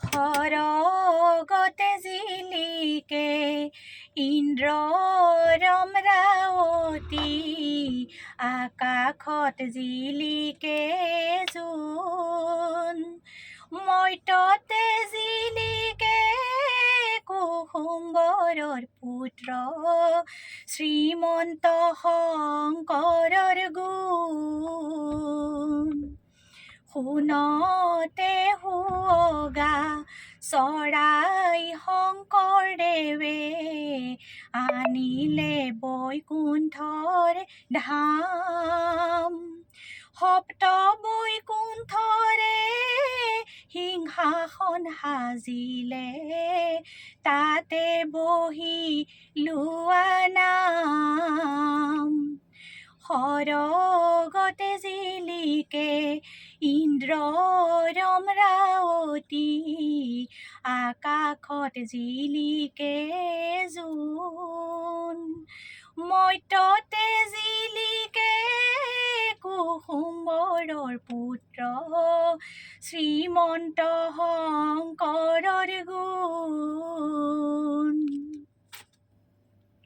সৰগতে জিলিকে ইন্দ্ৰ ৰমৰাৱতী আকাশত জিলিকে জোন মৰ্ত্যতে জিলিকে কুসুম্বৰৰ পুত্ৰ শ্ৰীমন্ত শংকৰৰ গুণ শুনতে সুৱগা চৰাই শংকৰদেৱে আনিলে বৈকুণ্ঠৰ ধাম সপ্ত বৈকুণ্ঠৰে সিংহাসন সাজিলে তাতে বহি লোৱা নাম সৰগতে জিলিকে ইন্দ্ৰ ৰমৰাৱতী আকাশত জিলিকে জোন মৰ্ত্যতে জিলিকে কুসুম্বৰৰ পুত্ৰ শ্ৰীমন্ত শংকৰৰ গুণ